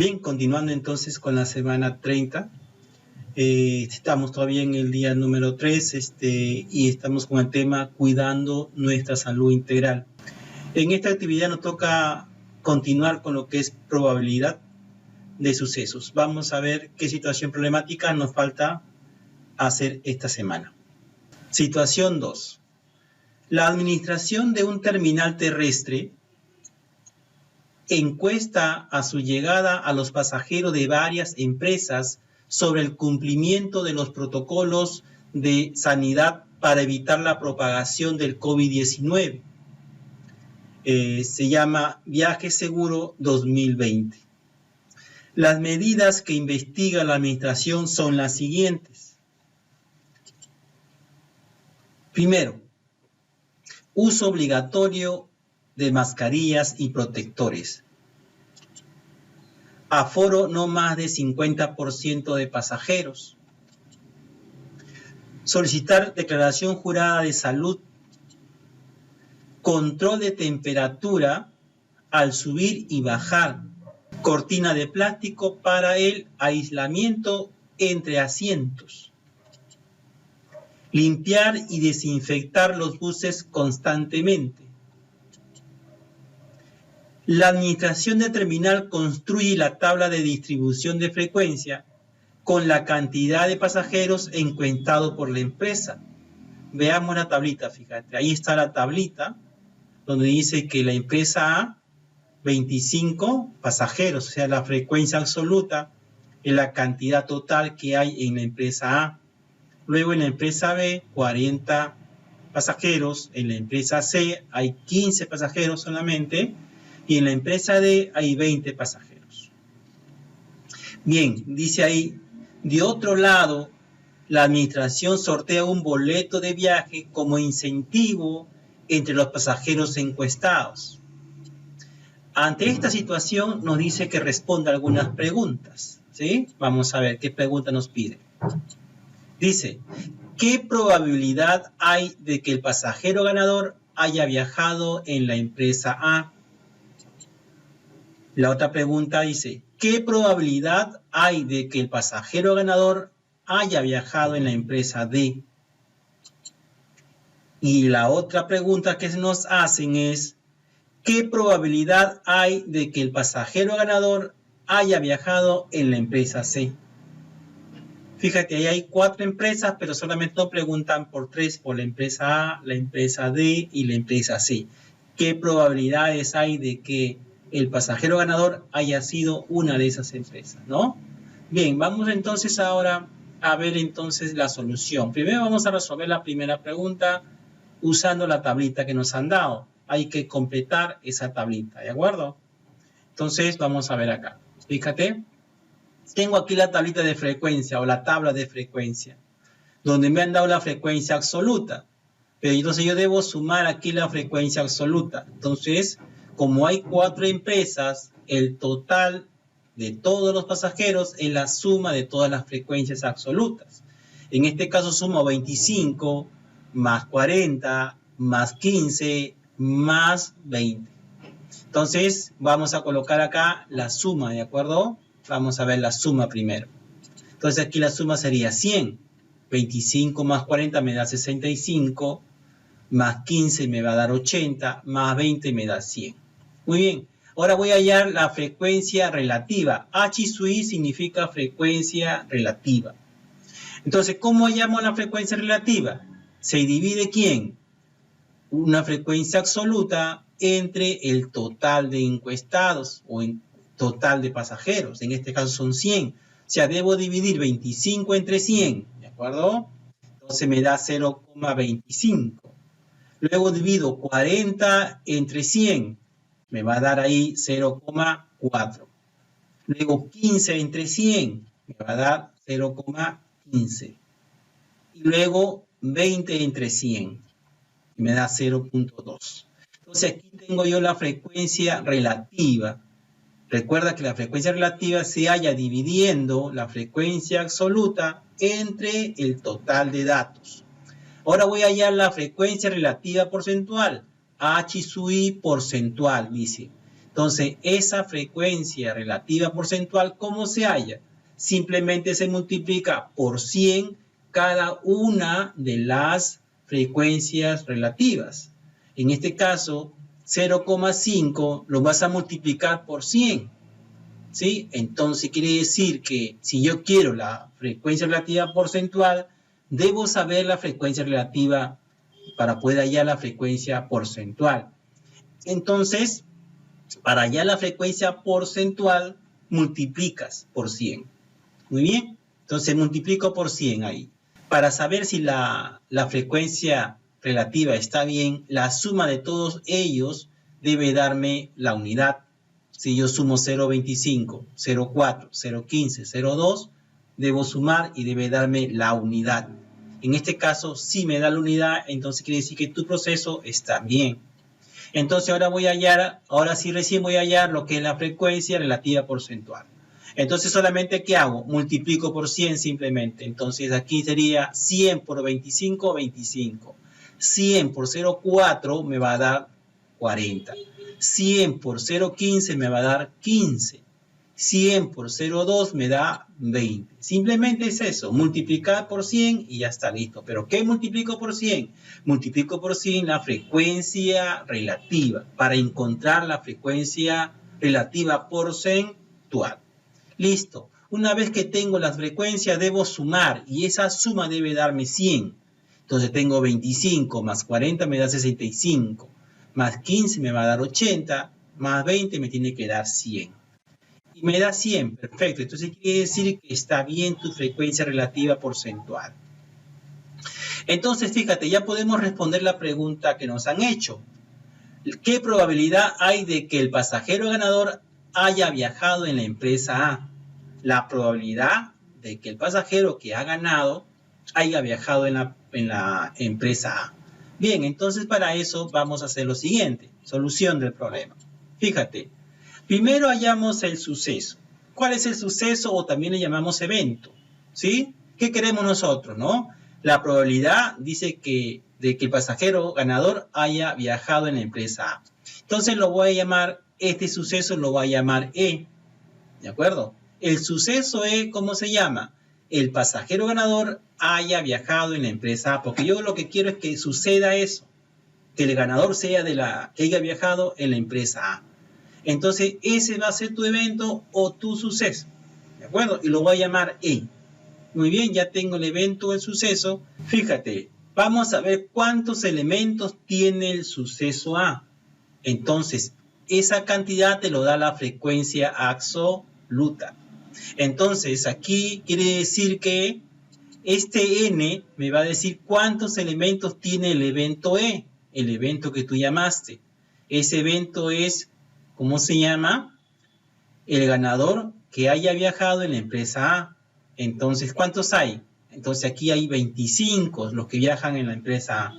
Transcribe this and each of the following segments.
Bien, continuando entonces con la semana 30. Estamos todavía en el día número 3 y estamos con el tema cuidando nuestra salud integral. En esta actividad nos toca continuar con lo que es probabilidad de sucesos. Vamos a ver qué situación problemática nos falta hacer esta semana. Situación 2. La administración de un terminal terrestre encuesta a su llegada a los pasajeros de varias empresas sobre el cumplimiento de los protocolos de sanidad para evitar la propagación del COVID-19. Se llama Viaje Seguro 2020. Las medidas que investiga la administración son las siguientes. Primero, uso obligatorio de mascarillas y protectores. Aforo no más de 50% de pasajeros. Solicitar declaración jurada de salud. Control de temperatura al subir y bajar. Cortina de plástico para el aislamiento entre asientos. Limpiar y desinfectar los buses constantemente. La administración de terminal construye la tabla de distribución de frecuencia con la cantidad de pasajeros encuestado por la empresa. Veamos la tablita, fíjate, ahí está la tablita donde dice que la empresa A, 25 pasajeros, o sea, la frecuencia absoluta es la cantidad total que hay en la empresa A. Luego en la empresa B, 40 pasajeros, en la empresa C hay 15 pasajeros solamente, y en la empresa D hay 20 pasajeros. Bien, dice ahí, de otro lado, la administración sortea un boleto de viaje como incentivo entre los pasajeros encuestados. Ante esta situación nos dice que responda algunas preguntas, ¿sí? Vamos a ver qué pregunta nos pide. Dice, ¿qué probabilidad hay de que el pasajero ganador haya viajado en la empresa A? La otra pregunta dice, ¿qué probabilidad hay de que el pasajero ganador haya viajado en la empresa D? Y la otra pregunta que nos hacen es, ¿qué probabilidad hay de que el pasajero ganador haya viajado en la empresa C? Fíjate, ahí hay 4 empresas, pero solamente nos preguntan por 3, por la empresa A, la empresa D y la empresa C. ¿Qué probabilidades hay de que el pasajero ganador haya sido una de esas empresas, ¿no? Bien, vamos entonces ahora a ver entonces la solución. Primero vamos a resolver la primera pregunta usando la tablita que nos han dado. Hay que completar esa tablita, ¿de acuerdo? Entonces vamos a ver acá. Fíjate, tengo aquí la tablita de frecuencia o la tabla de frecuencia, donde me han dado la frecuencia absoluta. Pero entonces yo debo sumar aquí la frecuencia absoluta. Entonces, como hay 4 empresas, el total de todos los pasajeros es la suma de todas las frecuencias absolutas. En este caso sumo 25 más 40 más 15 más 20. Entonces vamos a colocar acá la suma, ¿de acuerdo? Vamos a ver la suma primero. Entonces aquí la suma sería 100. 25 más 40 me da 65. Más 15 me va a dar 80, más 20 me da 100. Muy bien, ahora voy a hallar la frecuencia relativa. H sub I significa frecuencia relativa. Entonces, ¿cómo hallamos la frecuencia relativa? Se divide ¿quién? Una frecuencia absoluta entre el total de encuestados o el total de pasajeros. En este caso son 100. O sea, debo dividir 25 entre 100, ¿de acuerdo? Entonces me da 0,25. Luego divido 40 entre 100, me va a dar ahí 0,4. Luego 15 entre 100, me va a dar 0,15. Y luego 20 entre 100, me da 0,2. Entonces aquí tengo yo la frecuencia relativa. Recuerda que la frecuencia relativa se halla dividiendo la frecuencia absoluta entre el total de datos. Ahora voy a hallar la frecuencia relativa porcentual. H sub I porcentual, dice. Entonces, esa frecuencia relativa porcentual, ¿cómo se halla? Simplemente se multiplica por 100 cada una de las frecuencias relativas. En este caso, 0,5 lo vas a multiplicar por 100. ¿Sí? Entonces quiere decir que si yo quiero la frecuencia relativa porcentual, debo saber la frecuencia relativa para poder hallar la frecuencia porcentual. Entonces, para hallar la frecuencia porcentual, multiplicas por 100. Muy bien, entonces multiplico por 100 ahí. Para saber si la frecuencia relativa está bien, la suma de todos ellos debe darme la unidad. Si yo sumo 0,25, 0,4, 0,15, 0,2, debo sumar y debe darme la unidad. En este caso, si me da la unidad, entonces quiere decir que tu proceso está bien. Entonces ahora sí recién voy a hallar lo que es la frecuencia relativa porcentual. Entonces solamente, ¿qué hago? Multiplico por 100 simplemente. Entonces aquí sería 100 por 25, 25. 100 por 0,4 me va a dar 40. 100 por 0,15 me va a dar 15. 100 por 0,2 me da 20. Simplemente es eso, multiplicar por 100 y ya está listo. ¿Pero qué multiplico por 100? Multiplico por 100 la frecuencia relativa para encontrar la frecuencia relativa porcentual. Listo. Una vez que tengo las frecuencias, debo sumar y esa suma debe darme 100. Entonces tengo 25 más 40 me da 65, más 15 me va a dar 80, más 20 me tiene que dar 100. Y me da 100, perfecto. Entonces quiere decir que está bien tu frecuencia relativa porcentual. Entonces, fíjate, ya podemos responder la pregunta que nos han hecho. ¿Qué probabilidad hay de que el pasajero ganador haya viajado en la empresa A? La probabilidad de que el pasajero que ha ganado haya viajado en la empresa A. Bien, entonces para eso vamos a hacer lo siguiente. Solución del problema. Fíjate, primero hallamos el suceso. ¿Cuál es el suceso o también le llamamos evento? ¿Sí? ¿Qué queremos nosotros, no? La probabilidad dice de que el pasajero ganador haya viajado en la empresa A. Entonces lo voy a llamar, este suceso lo voy a llamar E. ¿De acuerdo? El suceso E, ¿cómo se llama? El pasajero ganador haya viajado en la empresa A. Porque yo lo que quiero es que suceda eso. Que el ganador sea que haya viajado en la empresa A. Entonces ese va a ser tu evento o tu suceso. ¿De acuerdo? Y lo voy a llamar E. Muy bien, ya tengo el evento o el suceso. Fíjate, vamos a ver cuántos elementos tiene el suceso A. Entonces, esa cantidad te lo da la frecuencia absoluta. Entonces, aquí quiere decir que este N me va a decir cuántos elementos tiene el evento E, el evento que tú llamaste. Ese evento es, ¿cómo se llama? El ganador que haya viajado en la empresa A. Entonces, ¿cuántos hay? Entonces, aquí hay 25 los que viajan en la empresa A.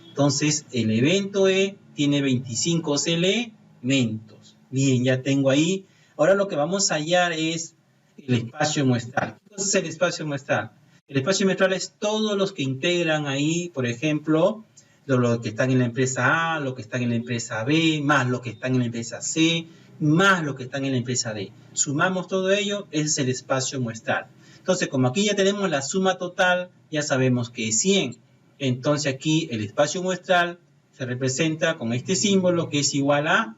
Entonces, el evento E tiene 25 elementos. Bien, ya tengo ahí. Ahora lo que vamos a hallar es el espacio muestral. ¿Qué es el espacio muestral? El espacio muestral es todos los que integran ahí, por ejemplo, los que están en la empresa A, los que están en la empresa B, más los que están en la empresa C, más los que están en la empresa D. Sumamos todo ello, ese es el espacio muestral. Entonces, como aquí ya tenemos la suma total, ya sabemos que es 100. Entonces, aquí el espacio muestral se representa con este símbolo que es igual a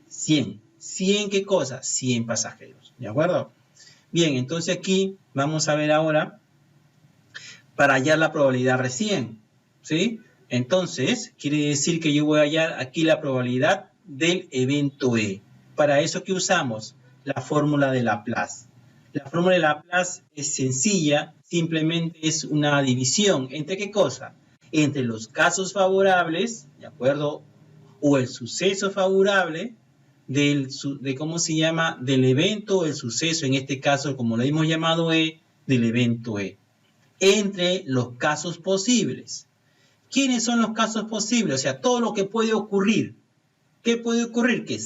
100. ¿100 qué cosa? 100 pasajeros. ¿De acuerdo? Bien, entonces aquí vamos a ver ahora para hallar la probabilidad recién. ¿Sí? Entonces, quiere decir que yo voy a hallar aquí la probabilidad del evento E. Para eso, ¿qué usamos? La fórmula de Laplace. La fórmula de Laplace es sencilla, simplemente es una división. ¿Entre qué cosa? Entre los casos favorables, ¿de acuerdo? O el suceso favorable ¿cómo se llama? Del evento o el suceso, en este caso, como lo hemos llamado E, del evento E. Entre los casos posibles. ¿Quiénes son los casos posibles? O sea, todo lo que puede ocurrir. ¿Qué puede ocurrir? Que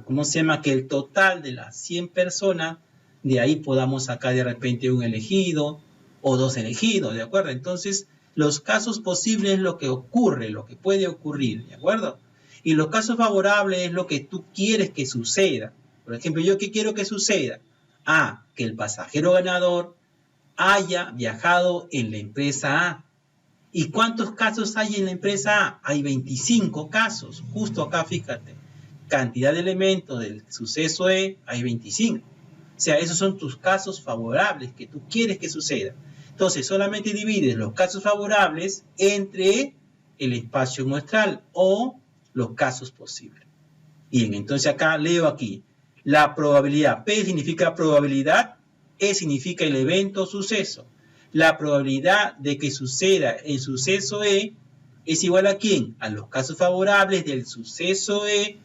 ¿cómo se llama? Que el total de las 100 personas, de ahí podamos sacar de repente un elegido o dos elegidos, ¿de acuerdo? Entonces, los casos posibles es lo que ocurre, lo que puede ocurrir, ¿de acuerdo? Y los casos favorables es lo que tú quieres que suceda. Por ejemplo, ¿yo qué quiero que suceda? A, que el pasajero ganador haya viajado en la empresa A. ¿Y cuántos casos hay en la empresa A? Hay 25 casos. Justo acá, fíjate. Cantidad de elementos del suceso E, hay 25. O sea, esos son tus casos favorables que tú quieres que suceda. Entonces, solamente divides los casos favorables entre el espacio muestral o los casos posibles. Bien, entonces acá leo aquí. La probabilidad. P significa probabilidad. E significa el evento o suceso. La probabilidad de que suceda el suceso E es igual a ¿quién? A los casos favorables del suceso E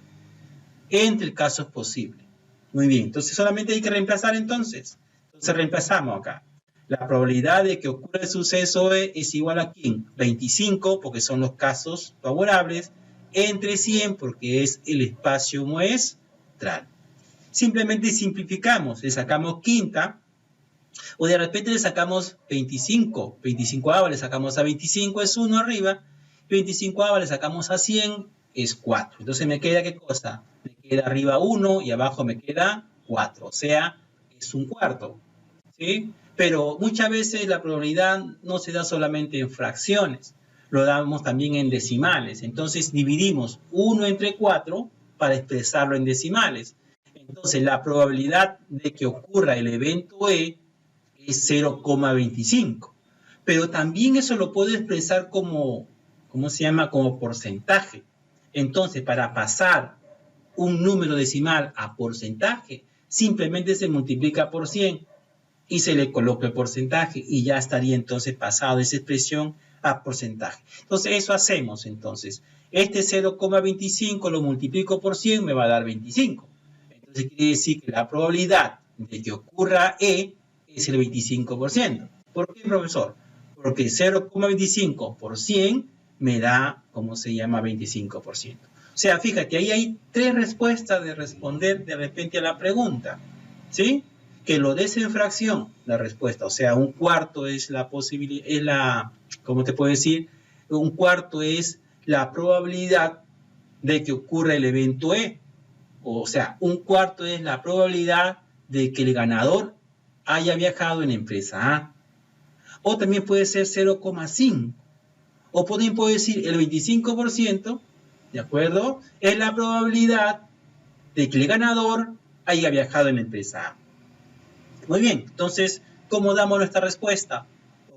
entre casos posibles. Muy bien, entonces solamente hay que reemplazar entonces. Entonces reemplazamos acá. La probabilidad de que ocurra el suceso E es igual a ¿quién? 25, porque son los casos favorables, entre 100, porque es el espacio muestral. Simplemente simplificamos, le sacamos quinta, o de repente le sacamos 25, 25ava le sacamos a 25, es 1 arriba, 25ava le sacamos a 100, es 4. Entonces me queda, ¿qué cosa? Me queda arriba 1 y abajo me queda 4, o sea, es un cuarto, ¿sí? Pero muchas veces la probabilidad no se da solamente en fracciones, lo damos también en decimales. Entonces dividimos 1 entre 4 para expresarlo en decimales. Entonces la probabilidad de que ocurra el evento E es 0,25. Pero también eso lo puedo expresar como, ¿cómo se llama? Como porcentaje. Entonces, para pasar un número decimal a porcentaje, simplemente se multiplica por 100 y se le coloca el porcentaje y ya estaría entonces pasado esa expresión a porcentaje. Entonces, eso hacemos entonces. Este 0,25 lo multiplico por 100, me va a dar 25. Entonces, quiere decir que la probabilidad de que ocurra E es el 25%. ¿Por qué, profesor? Porque 0,25 por 100 me da, ¿cómo se llama? 25%. O sea, fíjate, ahí hay 3 respuestas de responder de repente a la pregunta, ¿sí? Que lo des en fracción, la respuesta. O sea, un cuarto es la posibilidad, es la, ¿cómo te puedo decir? Un cuarto es la probabilidad de que ocurra el evento E. O sea, un cuarto es la probabilidad de que el ganador haya viajado en la empresa A. O también puede ser 0,5. O también puedo decir el 25%, ¿de acuerdo? Es la probabilidad de que el ganador haya viajado en la empresa A. Muy bien, entonces, ¿cómo damos nuestra respuesta?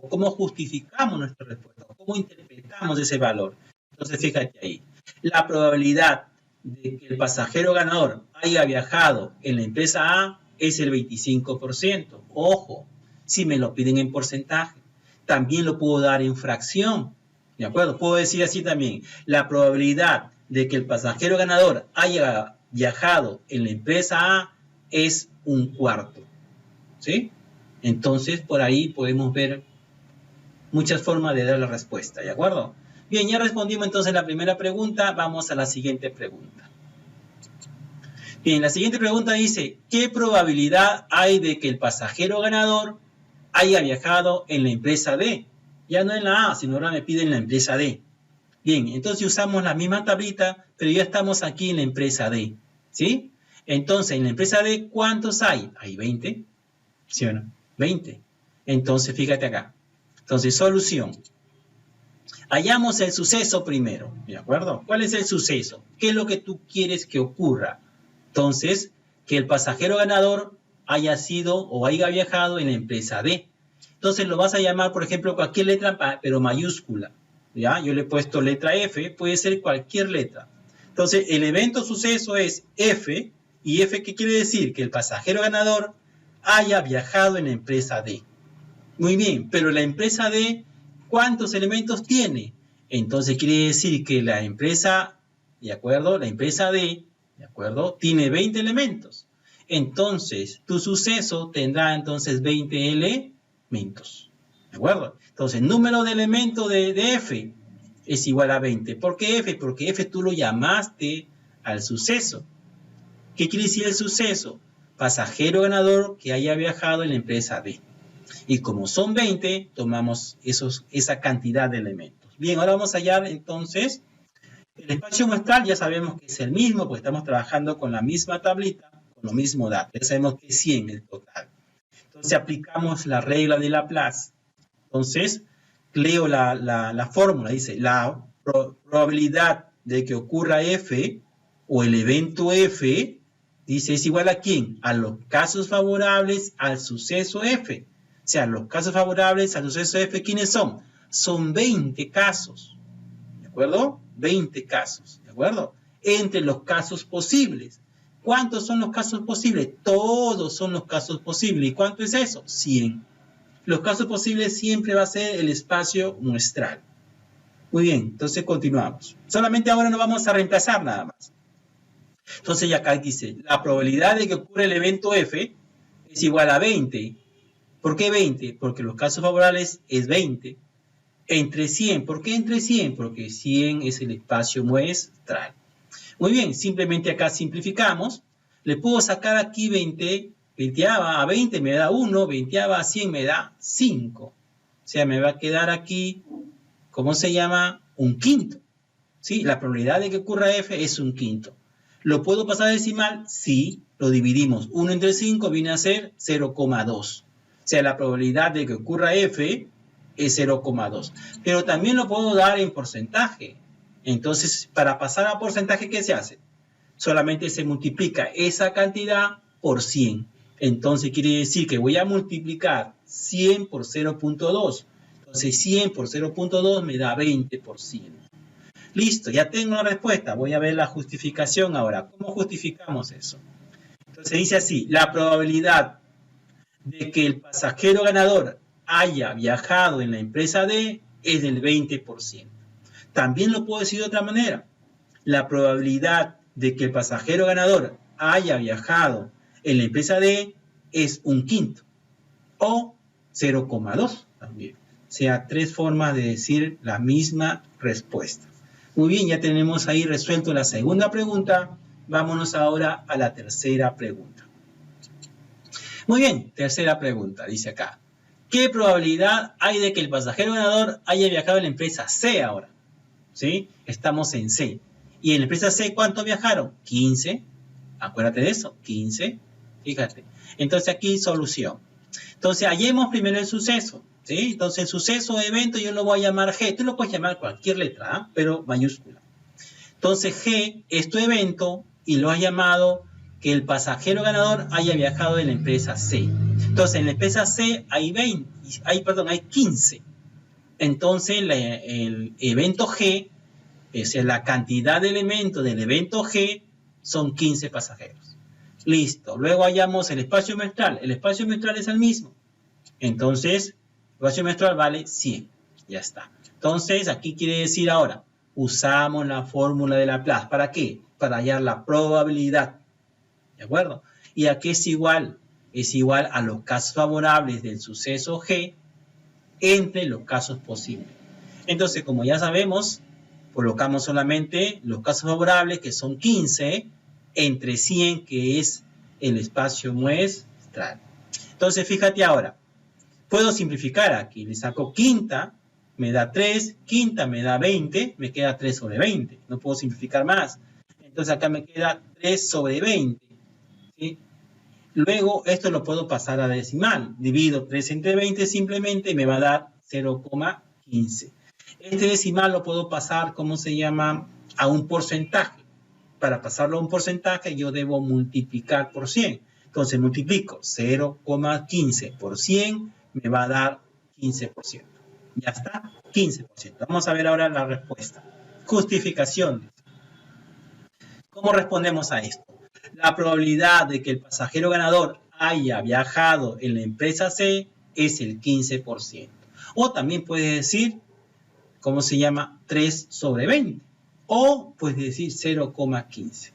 ¿O cómo justificamos nuestra respuesta? ¿Cómo interpretamos ese valor? Entonces, fíjate ahí. La probabilidad de que el pasajero ganador haya viajado en la empresa A es el 25%. Ojo, si me lo piden en porcentaje. También lo puedo dar en fracción. ¿De acuerdo? Puedo decir así también. La probabilidad de que el pasajero ganador haya viajado en la empresa A es un cuarto. ¿Sí? Entonces, por ahí podemos ver muchas formas de dar la respuesta. ¿De acuerdo? Bien, ya respondimos entonces la primera pregunta. Vamos a la siguiente pregunta. Bien, la siguiente pregunta dice, ¿qué probabilidad hay de que el pasajero ganador haya viajado en la empresa D? Ya no en la A, sino ahora me piden la empresa D. Bien, entonces usamos la misma tablita, pero ya estamos aquí en la empresa D. ¿Sí? Entonces, en la empresa D, ¿cuántos hay? Hay 20. ¿Sí o no? 20. Entonces, fíjate acá. Entonces, solución. Hallamos el suceso primero, ¿de acuerdo? ¿Cuál es el suceso? ¿Qué es lo que tú quieres que ocurra? Entonces, que el pasajero ganador haya sido o haya viajado en la empresa D. Entonces, lo vas a llamar, por ejemplo, cualquier letra, pero mayúscula. ¿Ya? Yo le he puesto letra F, puede ser cualquier letra. Entonces, el evento suceso es F, y F, ¿qué quiere decir? Que el pasajero ganador haya viajado en la empresa D. Muy bien, pero la empresa D, ¿cuántos elementos tiene? Entonces quiere decir que la empresa, ¿de acuerdo? La empresa D, ¿de acuerdo? Tiene 20 elementos. Entonces, tu suceso tendrá entonces 20 elementos. ¿De acuerdo? Entonces, número de elementos de F es igual a 20. ¿Por qué F? Porque F tú lo llamaste al suceso. ¿Qué quiere decir el suceso? Pasajero ganador que haya viajado en la empresa D. Y como son 20, tomamos esa cantidad de elementos. Bien, ahora vamos a hallar entonces El espacio muestral ya sabemos que es el mismo, porque estamos trabajando con la misma tablita, con lo mismo dato. Ya sabemos que es 100 el total. Entonces aplicamos la regla de Laplace. Entonces, leo la fórmula. Dice, la probabilidad de que ocurra F, o el evento F, dice, es igual a ¿quién? A los casos favorables al suceso F. O sea, los casos favorables al suceso F, ¿quiénes son? Son 20 casos. ¿De acuerdo? 20 casos. ¿De acuerdo? Entre los casos posibles. ¿Cuántos son los casos posibles? Todos son los casos posibles. ¿Y cuánto es eso? 100. Los casos posibles siempre va a ser el espacio muestral. Muy bien, entonces continuamos. Solamente ahora no vamos a reemplazar nada más. Entonces ya acá dice, la probabilidad de que ocurra el evento F es igual a 20. ¿Por qué 20? Porque los casos favorables es 20. Entre 100. ¿Por qué entre 100? Porque 100 es el espacio muestral. Muy bien, simplemente acá simplificamos. Le puedo sacar aquí 20. 20 a 20 me da 1. 20 a 100 me da 5. O sea, me va a quedar aquí, ¿cómo se llama? Un quinto. ¿Sí? La probabilidad de que ocurra F es un quinto. ¿Lo puedo pasar a decimal? Sí, lo dividimos. 1 entre 5 viene a ser 0,2. O sea, la probabilidad de que ocurra F es 0,2. Pero también lo puedo dar en porcentaje. Entonces, para pasar a porcentaje, ¿qué se hace? Solamente se multiplica esa cantidad por 100. Entonces, quiere decir que voy a multiplicar 100 por 0,2. Entonces, 100 por 0,2 me da 20%. Listo, ya tengo la respuesta. Voy a ver la justificación ahora. ¿Cómo justificamos eso? Entonces, dice así, la probabilidad de que el pasajero ganador haya viajado en la empresa D es del 20%. También lo puedo decir de otra manera. La probabilidad de que el pasajero ganador haya viajado en la empresa D es un quinto. O 0,2 también. O sea, 3 formas de decir la misma respuesta. Muy bien, ya tenemos ahí resuelto la segunda pregunta. Vámonos ahora a la tercera pregunta. Muy bien, tercera pregunta, dice acá. ¿Qué probabilidad hay de que el pasajero ganador haya viajado en la empresa C ahora? ¿Sí? Estamos en C. ¿Y en la empresa C cuánto viajaron? 15. Acuérdate de eso, 15. Fíjate. Entonces aquí solución. Entonces hallemos primero el suceso. ¿Sí? Entonces el suceso o evento yo lo voy a llamar G. Tú lo puedes llamar cualquier letra, ¿eh? Pero mayúscula. Entonces G es tu evento y lo has llamado que el pasajero ganador haya viajado en la empresa C. Entonces en la empresa C hay 15. Entonces el evento G, es decir, la cantidad de elementos del evento G son 15 pasajeros. Listo. Luego hallamos el espacio muestral. El espacio muestral es el mismo. Entonces, el espacio muestral vale 100. Ya está. Entonces, aquí quiere decir ahora, usamos la fórmula de Laplace. ¿Para qué? Para hallar la probabilidad. ¿De acuerdo? ¿Y a qué es igual? Es igual a los casos favorables del suceso G entre los casos posibles. Entonces, como ya sabemos, colocamos solamente los casos favorables, que son 15, entre 100, que es el espacio muestral. Entonces, fíjate ahora, puedo simplificar aquí. Le saco quinta, me da 3, quinta me da 20, me queda 3 sobre 20. No puedo simplificar más. Entonces, acá me queda 3 sobre 20. ¿Sí? Luego, esto lo puedo pasar a decimal. Divido 3 entre 20 simplemente y me va a dar 0,15. Este decimal lo puedo pasar, ¿cómo se llama?, a un porcentaje. Para pasarlo a un porcentaje, yo debo multiplicar por 100. Entonces, multiplico 0,15 por 100, me va a dar 15%. Ya está, 15%. Vamos a ver ahora la respuesta. Justificación. ¿Cómo respondemos a esto? La probabilidad de que el pasajero ganador haya viajado en la empresa C es el 15%. O también puedes decir, ¿cómo se llama?, 3 sobre 20. O puedes decir 0,15.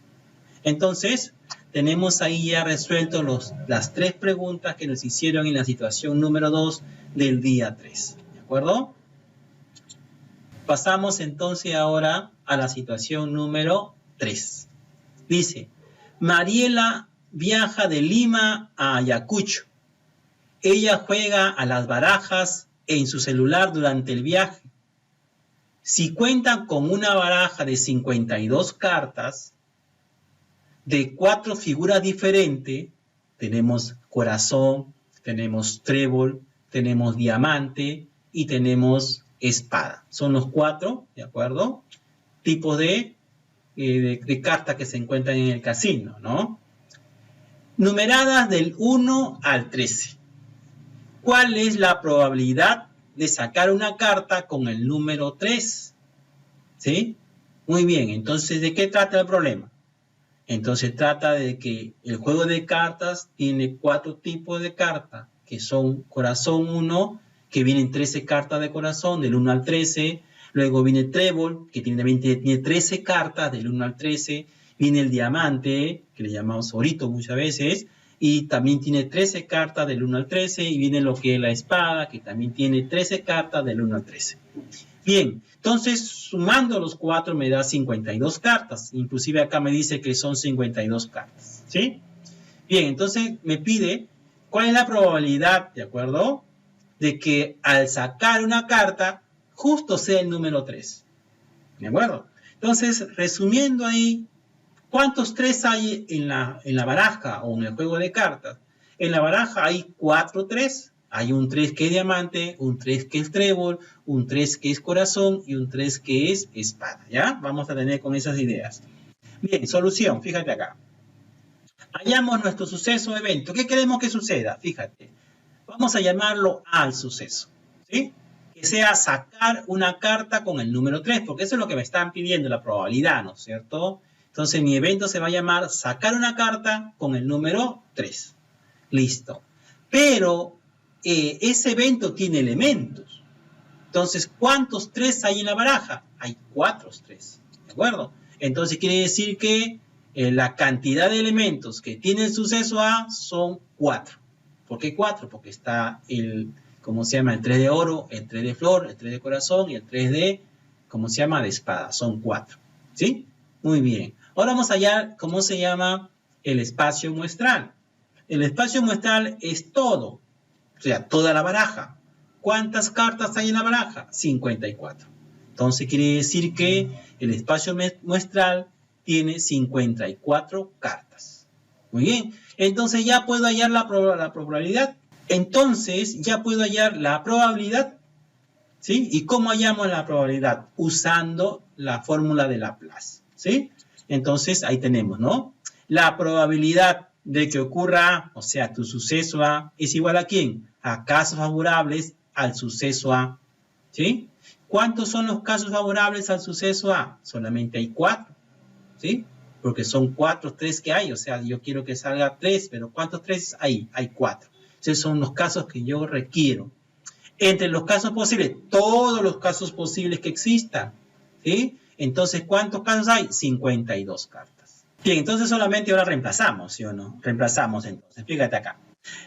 Entonces, tenemos ahí ya resuelto las 3 preguntas que nos hicieron en la situación número 2 del día 3. ¿De acuerdo? Pasamos entonces ahora a la situación número 3. Dice, Mariela viaja de Lima a Ayacucho. Ella juega a las barajas en su celular durante el viaje. Si cuentan con una baraja de 52 cartas, de 4 figuras diferentes, tenemos corazón, tenemos trébol, tenemos diamante y tenemos espada. Son los 4, ¿de acuerdo? Tipos de cartas que se encuentran en el casino, ¿no? Numeradas del 1 al 13. ¿Cuál es la probabilidad de sacar una carta con el número 3? ¿Sí? Muy bien, entonces, ¿de qué trata el problema? Entonces trata de que el juego de cartas tiene 4 tipos de cartas, que son corazón 1, que vienen 13 cartas de corazón, del 1 al 13. Luego viene trébol, que tiene 13 cartas, del 1 al 13. Viene el diamante, que le llamamos orito muchas veces, y también tiene 13 cartas del 1 al 13. Y viene lo que es la espada, que también tiene 13 cartas del 1 al 13. Bien, entonces sumando los 4 me da 52 cartas. Inclusive acá me dice que son 52 cartas. ¿Sí? Bien, entonces me pide cuál es la probabilidad, ¿de acuerdo? De que al sacar una carta, justo sea el número 3. ¿De acuerdo? Entonces, resumiendo ahí, ¿cuántos 3 hay en la baraja o en el juego de cartas? En la baraja hay 4 3. Hay un 3 que es diamante, un 3 que es trébol, un 3 que es corazón y un 3 que es espada. ¿Ya? Vamos a tener con esas ideas. Bien, solución, fíjate acá. Hallamos nuestro suceso o evento. ¿Qué queremos que suceda? Fíjate. Vamos a llamarlo al suceso. ¿Sí? Que sea sacar una carta con el número 3, porque eso es lo que me están pidiendo, la probabilidad, ¿no es cierto? Entonces mi evento se va a llamar sacar una carta con el número 3. Listo. Pero ese evento tiene elementos. Entonces, ¿cuántos 3 hay en la baraja? Hay 4 3. ¿De acuerdo? Entonces quiere decir que la cantidad de elementos que tiene el suceso A son 4. ¿Por qué 4? Porque está ¿cómo se llama? El 3 de oro, el 3 de flor, el 3 de corazón y el 3 de, ¿cómo se llama? De espada. Son 4. ¿Sí? Muy bien. Ahora vamos a hallar cómo se llama el espacio muestral. El espacio muestral es todo, o sea, toda la baraja. ¿Cuántas cartas hay en la baraja? 54. Entonces quiere decir que el espacio muestral tiene 54 cartas. Muy bien. Entonces ya puedo hallar la probabilidad. Entonces ya puedo hallar la probabilidad. ¿Sí? ¿Y cómo hallamos la probabilidad? Usando la fórmula de Laplace. ¿Sí? Entonces ahí tenemos, ¿no? La probabilidad de que ocurra A, o sea, tu suceso A, es igual a ¿quién? A casos favorables al suceso A. ¿Sí? ¿Cuántos son los casos favorables al suceso A? Solamente hay 4. ¿Sí? Porque son 4 3 que hay. O sea, yo quiero que salga 3, pero ¿cuántos 3 hay? Hay 4. Esos son los casos que yo requiero. Entre los casos posibles, todos los casos posibles que existan. ¿Sí? Entonces, ¿cuántos casos hay? 52 cartas. Bien, entonces solamente ahora reemplazamos, ¿sí o no? Reemplazamos entonces. Fíjate acá.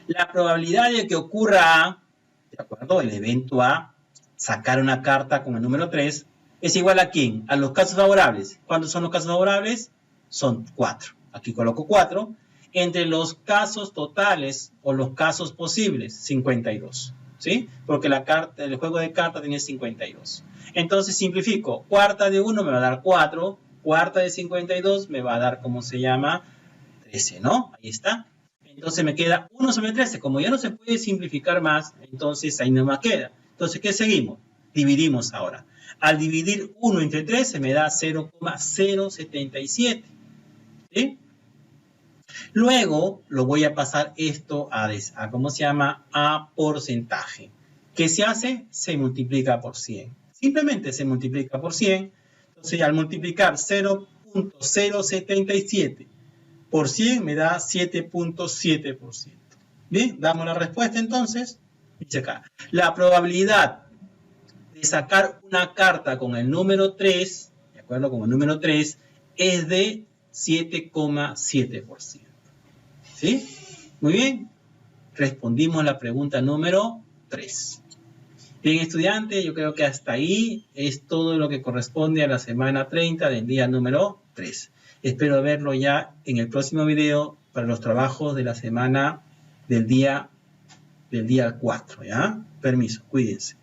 La probabilidad de que ocurra A, ¿de acuerdo? El evento A, sacar una carta con el número 3, es igual a ¿quién? A los casos favorables. ¿Cuántos son los casos favorables? Son 4. Aquí coloco 4. Entre los casos totales o los casos posibles, 52. ¿Sí? Porque el juego de cartas tiene 52. Entonces simplifico. Cuarta de 1 me va a dar 4. Cuarta de 52 me va a dar, ¿cómo se llama? 13, ¿no? Ahí está. Entonces me queda 1 sobre 13. Como ya no se puede simplificar más, entonces ahí no más queda. Entonces, ¿qué seguimos? Dividimos ahora. Al dividir 1 entre 13 me da 0,077. ¿Sí? Luego lo voy a pasar esto a ¿cómo se llama? A porcentaje. ¿Qué se hace? Se multiplica por 100. Simplemente se multiplica por 100. Entonces, al multiplicar 0,077 por 100 me da 7,7%. Bien, damos la respuesta entonces. Dice acá, la probabilidad de sacar una carta con el número 3, ¿de acuerdo? Con el número 3, es de 7,7%. ¿Sí? Muy bien. Respondimos la pregunta número 3. Bien, estudiante, yo creo que hasta ahí es todo lo que corresponde a la semana 30 del día número 3. Espero verlo ya en el próximo video para los trabajos de la semana del día 4, ¿ya? Permiso, cuídense.